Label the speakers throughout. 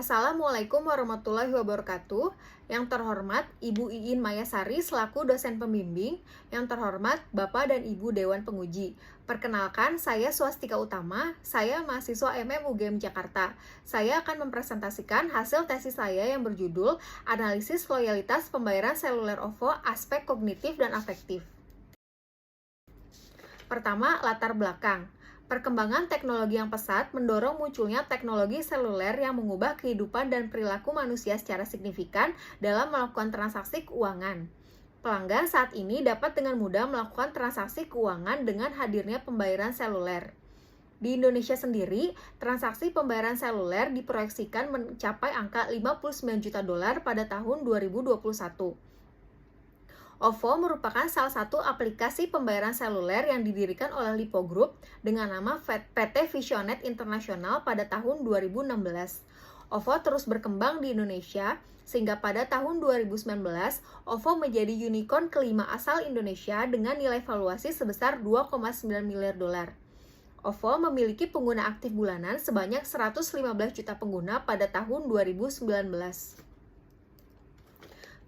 Speaker 1: Assalamualaikum warahmatullahi wabarakatuh. Yang terhormat Ibu Iin Mayasari selaku dosen pembimbing. Yang terhormat Bapak dan Ibu Dewan Penguji. Perkenalkan, saya Swastika Utama. Saya mahasiswa MM UGM Jakarta. Saya akan mempresentasikan hasil tesis saya yang berjudul Analisis Loyalitas Pembayaran Seluler OVO Aspek Kognitif dan Afektif. Pertama, latar belakang. Perkembangan teknologi yang pesat mendorong munculnya teknologi seluler yang mengubah kehidupan dan perilaku manusia secara signifikan dalam melakukan transaksi keuangan. Pelanggan saat ini dapat dengan mudah melakukan transaksi keuangan dengan hadirnya pembayaran seluler. Di Indonesia sendiri, transaksi pembayaran seluler diproyeksikan mencapai angka 59 juta dolar pada tahun 2021. OVO merupakan salah satu aplikasi pembayaran seluler yang didirikan oleh Lipo Group dengan nama PT Visionet Internasional pada tahun 2016. OVO terus berkembang di Indonesia, sehingga pada tahun 2019, OVO menjadi unicorn kelima asal Indonesia dengan nilai valuasi sebesar 2,9 miliar dolar. OVO memiliki pengguna aktif bulanan sebanyak 115 juta pengguna pada tahun 2019.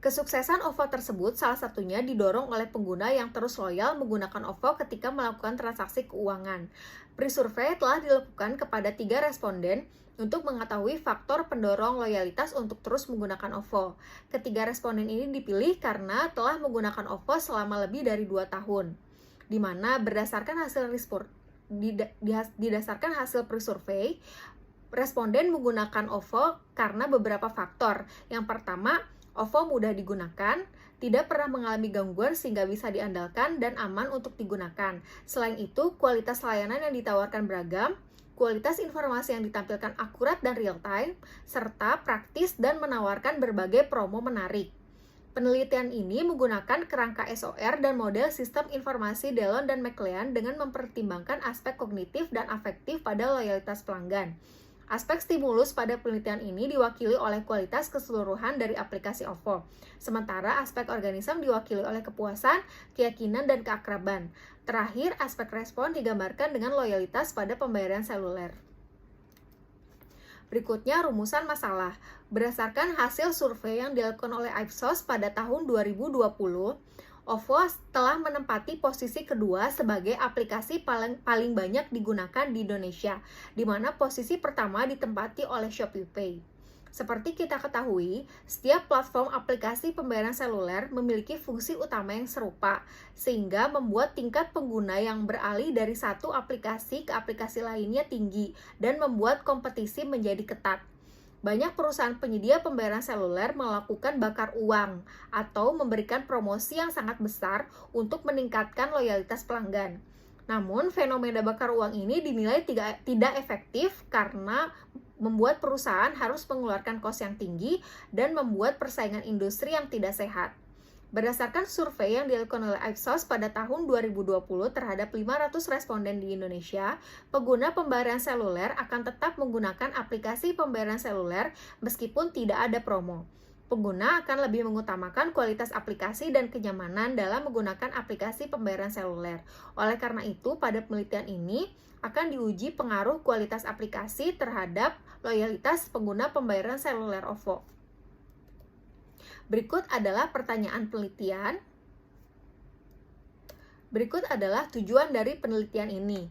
Speaker 1: Kesuksesan OVO tersebut salah satunya didorong oleh pengguna yang terus loyal menggunakan OVO ketika melakukan transaksi keuangan. Pre-survey telah dilakukan kepada 3 responden untuk mengetahui faktor pendorong loyalitas untuk terus menggunakan OVO. Ketiga responden ini dipilih karena telah menggunakan OVO selama lebih dari 2 tahun, di mana berdasarkan hasil didasarkan hasil pre-survey, responden menggunakan OVO karena beberapa faktor. Yang pertama, OVO mudah digunakan, tidak pernah mengalami gangguan sehingga bisa diandalkan dan aman untuk digunakan. Selain itu, kualitas layanan yang ditawarkan beragam, kualitas informasi yang ditampilkan akurat dan real time, serta praktis dan menawarkan berbagai promo menarik. Penelitian ini menggunakan kerangka SOR dan model sistem informasi Dellon dan McLean dengan mempertimbangkan aspek kognitif dan afektif pada loyalitas pelanggan. Aspek stimulus pada penelitian ini diwakili oleh kualitas keseluruhan dari aplikasi OVO, sementara aspek organisme diwakili oleh kepuasan, keyakinan, dan keakraban. Terakhir, aspek respon digambarkan dengan loyalitas pada pembayaran seluler. Berikutnya, rumusan masalah. Berdasarkan hasil survei yang dilakukan oleh Ipsos pada tahun 2020, OVO telah menempati posisi kedua sebagai aplikasi paling banyak digunakan di Indonesia, di mana posisi pertama ditempati oleh ShopeePay. Seperti kita ketahui, setiap platform aplikasi pembayaran seluler memiliki fungsi utama yang serupa, sehingga membuat tingkat pengguna yang beralih dari satu aplikasi ke aplikasi lainnya tinggi dan membuat kompetisi menjadi ketat. Banyak perusahaan penyedia pembayaran seluler melakukan bakar uang atau memberikan promosi yang sangat besar untuk meningkatkan loyalitas pelanggan. Namun, fenomena bakar uang ini dinilai tidak efektif karena membuat perusahaan harus mengeluarkan kos yang tinggi dan membuat persaingan industri yang tidak sehat. Berdasarkan survei yang dilakukan oleh Ipsos pada tahun 2020 terhadap 500 responden di Indonesia, pengguna pembayaran seluler akan tetap menggunakan aplikasi pembayaran seluler meskipun tidak ada promo. Pengguna akan lebih mengutamakan kualitas aplikasi dan kenyamanan dalam menggunakan aplikasi pembayaran seluler. Oleh karena itu, pada penelitian ini akan diuji pengaruh kualitas aplikasi terhadap loyalitas pengguna pembayaran seluler OVO. Berikut adalah pertanyaan penelitian. Berikut adalah tujuan dari penelitian ini.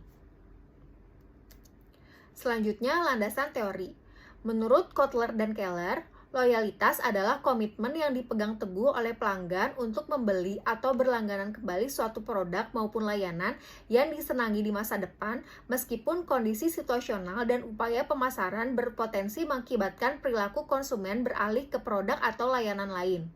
Speaker 1: Selanjutnya, landasan teori. Menurut Kotler dan Keller, loyalitas adalah komitmen yang dipegang teguh oleh pelanggan untuk membeli atau berlangganan kembali suatu produk maupun layanan yang disenangi di masa depan, meskipun kondisi situasional dan upaya pemasaran berpotensi mengakibatkan perilaku konsumen beralih ke produk atau layanan lain.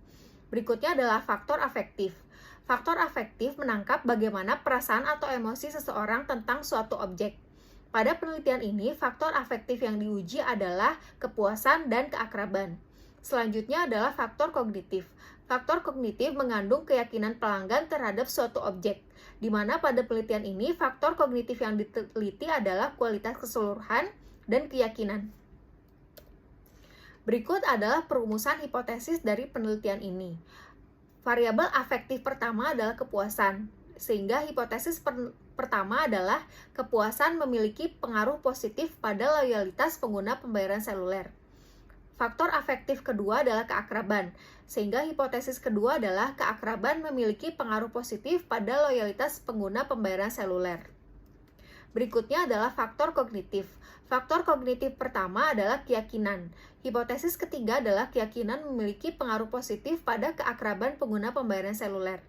Speaker 1: Berikutnya adalah faktor afektif. Faktor afektif menangkap bagaimana perasaan atau emosi seseorang tentang suatu objek. Pada penelitian ini, faktor afektif yang diuji adalah kepuasan dan keakraban. Selanjutnya adalah faktor kognitif. Faktor kognitif mengandung keyakinan pelanggan terhadap suatu objek, di mana pada penelitian ini faktor kognitif yang diteliti adalah kualitas keseluruhan dan keyakinan. Berikut adalah perumusan hipotesis dari penelitian ini. Variabel afektif pertama adalah kepuasan, sehingga hipotesis pertama adalah kepuasan memiliki pengaruh positif pada loyalitas pengguna pembayaran seluler. Faktor afektif kedua adalah keakraban, sehingga hipotesis kedua adalah keakraban memiliki pengaruh positif pada loyalitas pengguna pembayaran seluler. Berikutnya adalah faktor kognitif. Faktor kognitif pertama adalah keyakinan. Hipotesis ketiga adalah keyakinan memiliki pengaruh positif pada keakraban pengguna pembayaran seluler.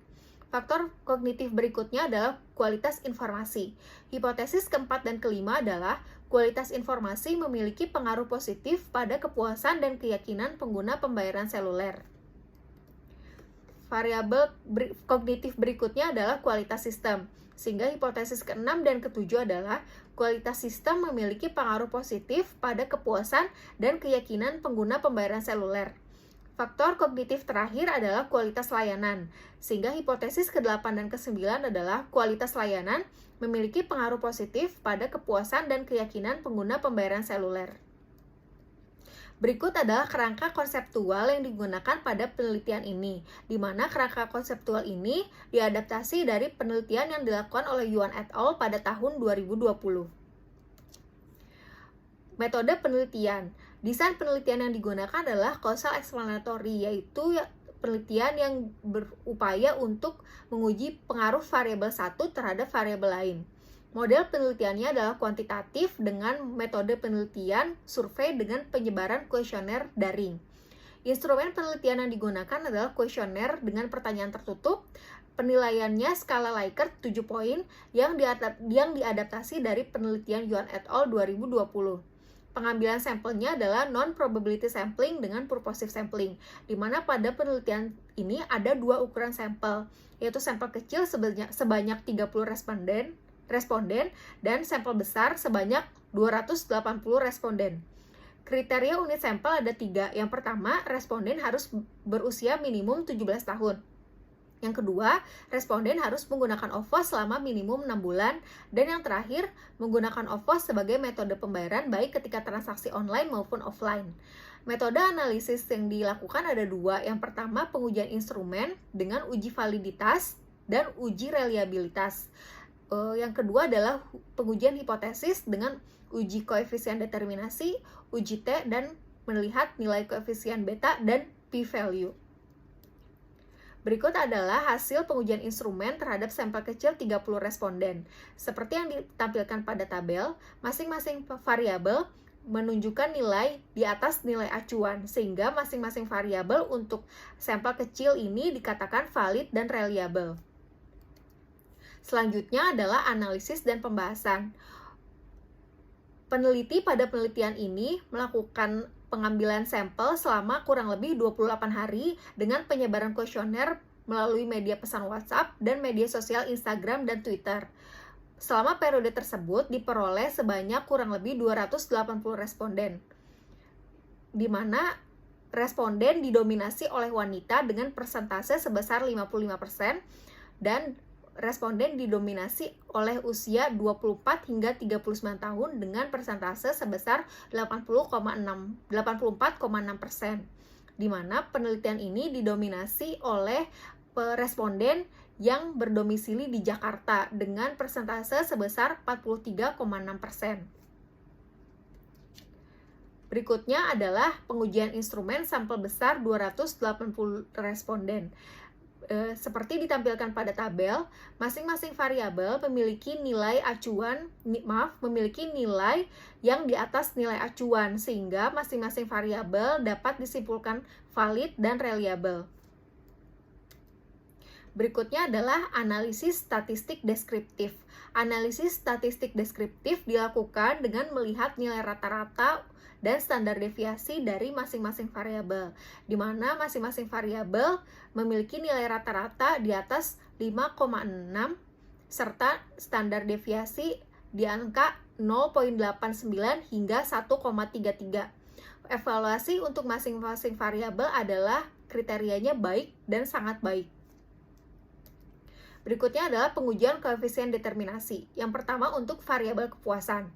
Speaker 1: Faktor kognitif berikutnya adalah kualitas informasi. Hipotesis keempat dan kelima adalah kualitas informasi memiliki pengaruh positif pada kepuasan dan keyakinan pengguna pembayaran seluler. Variabel kognitif berikutnya adalah kualitas sistem, sehingga hipotesis ke-6 dan ke-7 adalah kualitas sistem memiliki pengaruh positif pada kepuasan dan keyakinan pengguna pembayaran seluler. Faktor kognitif terakhir adalah kualitas layanan, sehingga hipotesis ke-8 dan ke-9 adalah kualitas layanan memiliki pengaruh positif pada kepuasan dan keyakinan pengguna pembayaran seluler. Berikut adalah kerangka konseptual yang digunakan pada penelitian ini, di mana kerangka konseptual ini diadaptasi dari penelitian yang dilakukan oleh Yuan et al. Pada tahun 2020. Metode penelitian. Desain penelitian yang digunakan adalah causal explanatory, yaitu penelitian yang berupaya untuk menguji pengaruh variabel satu terhadap variabel lain. Model penelitiannya adalah kuantitatif dengan metode penelitian survei dengan penyebaran kuesioner daring. Instrumen penelitian yang digunakan adalah kuesioner dengan pertanyaan tertutup. Penilaiannya skala Likert 7 poin yang diadaptasi dari penelitian Yuan et al. 2020. Pengambilan sampelnya adalah non-probability sampling dengan purposive sampling, di mana pada penelitian ini ada dua ukuran sampel, yaitu sampel kecil sebanyak 30 responden dan sampel besar sebanyak 280 responden. Kriteria unit sampel ada 3. Yang pertama, responden harus berusia minimum 17 tahun. Yang kedua, responden harus menggunakan OVOS selama minimum 6 bulan. Dan yang terakhir, menggunakan OVOS sebagai metode pembayaran baik ketika transaksi online maupun offline. Metode analisis yang dilakukan ada 2. Yang pertama, pengujian instrumen dengan uji validitas dan uji reliabilitas. Yang kedua adalah pengujian hipotesis dengan uji koefisien determinasi, uji T, dan melihat nilai koefisien beta dan p-value. Berikut adalah hasil pengujian instrumen terhadap sampel kecil 30 responden. Seperti yang ditampilkan pada tabel, masing-masing variabel menunjukkan nilai di atas nilai acuan, sehingga masing-masing variabel untuk sampel kecil ini dikatakan valid dan reliable. Selanjutnya adalah analisis dan pembahasan. Peneliti pada penelitian ini melakukan pengambilan sampel selama kurang lebih 28 hari dengan penyebaran kuesioner melalui media pesan WhatsApp dan media sosial Instagram dan Twitter. Selama periode tersebut diperoleh sebanyak kurang lebih 280 responden, di mana responden didominasi oleh wanita dengan persentase sebesar 55% dan responden didominasi oleh usia 24 hingga 39 tahun dengan persentase sebesar 84,6%, di mana penelitian ini didominasi oleh responden yang berdomisili di Jakarta dengan persentase sebesar 43,6%. Berikutnya adalah pengujian instrumen sampel besar 280 responden. Seperti ditampilkan pada tabel, masing-masing variabel memiliki nilai yang di atas nilai acuan, sehingga masing-masing variabel dapat disimpulkan valid dan reliable. Berikutnya adalah analisis statistik deskriptif. Analisis statistik deskriptif dilakukan dengan melihat nilai rata-rata dan standar deviasi dari masing-masing variabel, di mana masing-masing variabel memiliki nilai rata-rata di atas 5,6 serta standar deviasi di angka 0,89 hingga 1,33. Evaluasi untuk masing-masing variabel adalah kriterianya baik dan sangat baik. Berikutnya adalah pengujian koefisien determinasi. Yang pertama untuk variabel kepuasan.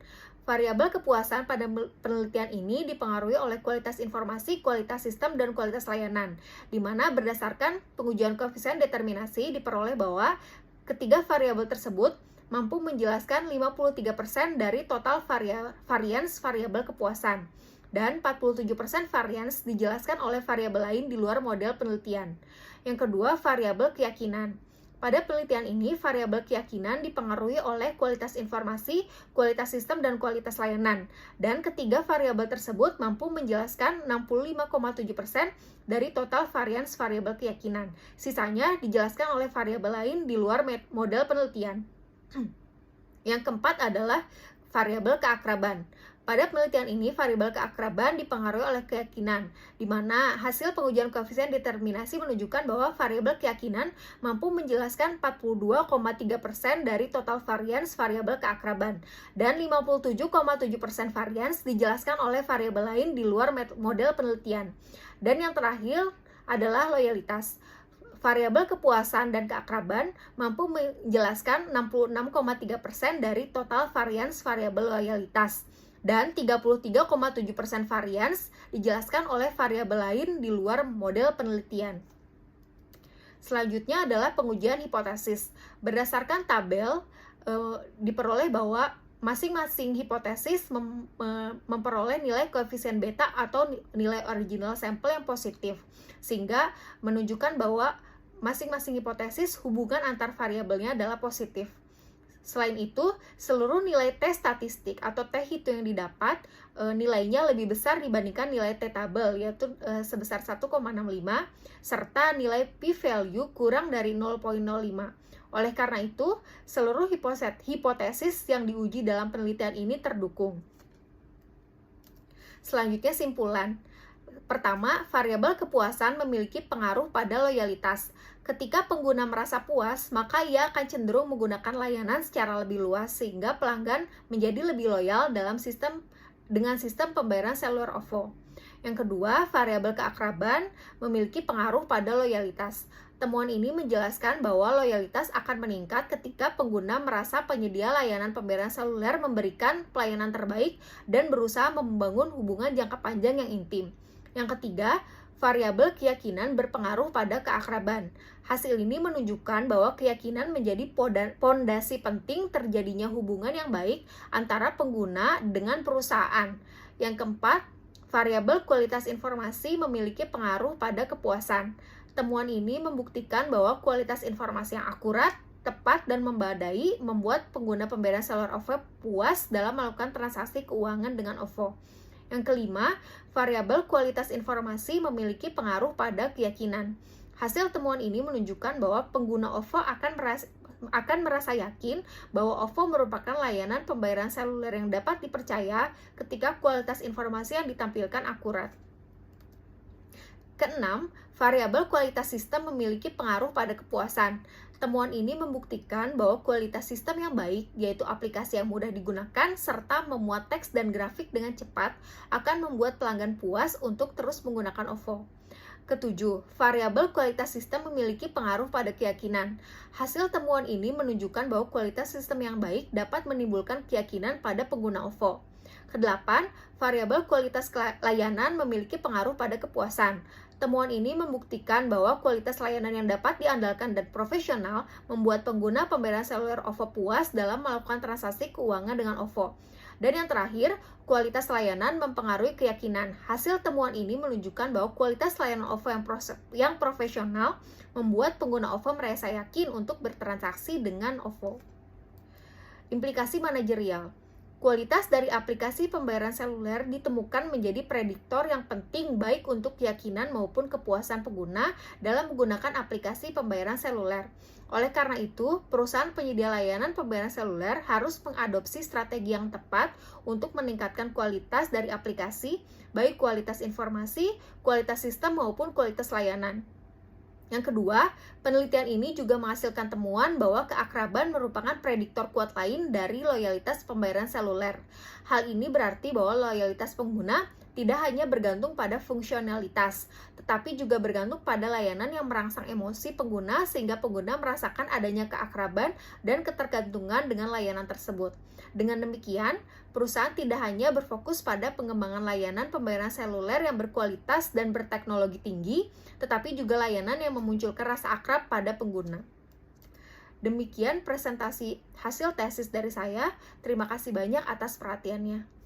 Speaker 1: Variabel kepuasan pada penelitian ini dipengaruhi oleh kualitas informasi, kualitas sistem, dan kualitas layanan, di mana berdasarkan pengujian koefisien determinasi diperoleh bahwa ketiga variabel tersebut mampu menjelaskan 53% dari total varians variabel kepuasan. dan 47% varians dijelaskan oleh variabel lain di luar model penelitian. Yang kedua, variabel keyakinan. Pada penelitian ini, variabel keyakinan dipengaruhi oleh kualitas informasi, kualitas sistem, dan kualitas layanan. Dan ketiga variabel tersebut mampu menjelaskan 65,7% dari total varians variabel keyakinan. Sisanya dijelaskan oleh variabel lain di luar model penelitian. Yang keempat adalah variabel keakraban. Pada penelitian ini, variabel keakraban dipengaruhi oleh keyakinan, di mana hasil pengujian koefisien determinasi menunjukkan bahwa variabel keyakinan mampu menjelaskan 42,3% dari total varians variabel keakraban, dan 57,7% varians dijelaskan oleh variabel lain di luar model penelitian. Dan yang terakhir adalah loyalitas. Variabel kepuasan dan keakraban mampu menjelaskan 66,3% dari total varians variabel loyalitas, dan 33,7% varians dijelaskan oleh variabel lain di luar model penelitian. Selanjutnya adalah pengujian hipotesis. Berdasarkan tabel, diperoleh bahwa masing-masing hipotesis memperoleh nilai koefisien beta atau nilai original sampel yang positif, sehingga menunjukkan bahwa masing-masing hipotesis hubungan antar variabelnya adalah positif. Selain itu, seluruh nilai T statistik atau T hitung yang didapat nilainya lebih besar dibandingkan nilai T tabel, yaitu sebesar 1,65, serta nilai p-value kurang dari 0,05. Oleh karena itu, seluruh hipotesis yang diuji dalam penelitian ini terdukung. Selanjutnya, simpulan. Pertama, variabel kepuasan memiliki pengaruh pada loyalitas. Ketika pengguna merasa puas, maka ia akan cenderung menggunakan layanan secara lebih luas, sehingga pelanggan menjadi lebih loyal dengan sistem pembayaran seluler OVO. Yang kedua, variabel keakraban memiliki pengaruh pada loyalitas. Temuan ini menjelaskan bahwa loyalitas akan meningkat ketika pengguna merasa penyedia layanan pembayaran seluler memberikan pelayanan terbaik dan berusaha membangun hubungan jangka panjang yang intim. Yang ketiga, variabel keyakinan berpengaruh pada keakraban. Hasil ini menunjukkan bahwa keyakinan menjadi pondasi penting terjadinya hubungan yang baik antara pengguna dengan perusahaan. Yang keempat, variabel kualitas informasi memiliki pengaruh pada kepuasan. Temuan ini membuktikan bahwa kualitas informasi yang akurat, tepat, dan membadai membuat pengguna pembayaran seluler OVO puas dalam melakukan transaksi keuangan dengan OVO. Yang kelima, variabel kualitas informasi memiliki pengaruh pada keyakinan. Hasil temuan ini menunjukkan bahwa pengguna OVO akan merasa yakin bahwa OVO merupakan layanan pembayaran seluler yang dapat dipercaya ketika kualitas informasi yang ditampilkan akurat. Keenam, variabel kualitas sistem memiliki pengaruh pada kepuasan. Temuan ini membuktikan bahwa kualitas sistem yang baik, yaitu aplikasi yang mudah digunakan, serta memuat teks dan grafik dengan cepat, akan membuat pelanggan puas untuk terus menggunakan OVO. Ketujuh, variabel kualitas sistem memiliki pengaruh pada keyakinan. Hasil temuan ini menunjukkan bahwa kualitas sistem yang baik dapat menimbulkan keyakinan pada pengguna OVO. Kedelapan, variabel kualitas layanan memiliki pengaruh pada kepuasan. Temuan ini membuktikan bahwa kualitas layanan yang dapat diandalkan dan profesional membuat pengguna pembayaran seluler OVO puas dalam melakukan transaksi keuangan dengan OVO. Dan yang terakhir, kualitas layanan mempengaruhi keyakinan. Hasil temuan ini menunjukkan bahwa kualitas layanan OVO yang profesional membuat pengguna OVO merasa yakin untuk bertransaksi dengan OVO. Implikasi manajerial. Kualitas dari aplikasi pembayaran seluler ditemukan menjadi prediktor yang penting baik untuk keyakinan maupun kepuasan pengguna dalam menggunakan aplikasi pembayaran seluler. Oleh karena itu, perusahaan penyedia layanan pembayaran seluler harus mengadopsi strategi yang tepat untuk meningkatkan kualitas dari aplikasi, baik kualitas informasi, kualitas sistem maupun kualitas layanan. Yang kedua, penelitian ini juga menghasilkan temuan bahwa keakraban merupakan prediktor kuat lain dari loyalitas pembayaran seluler. Hal ini berarti bahwa loyalitas pengguna tidak hanya bergantung pada fungsionalitas, tetapi juga bergantung pada layanan yang merangsang emosi pengguna sehingga pengguna merasakan adanya keakraban dan ketergantungan dengan layanan tersebut. Dengan demikian, perusahaan tidak hanya berfokus pada pengembangan layanan pembayaran seluler yang berkualitas dan berteknologi tinggi, tetapi juga layanan yang memunculkan rasa akrab pada pengguna. Demikian presentasi hasil tesis dari saya. Terima kasih banyak atas perhatiannya.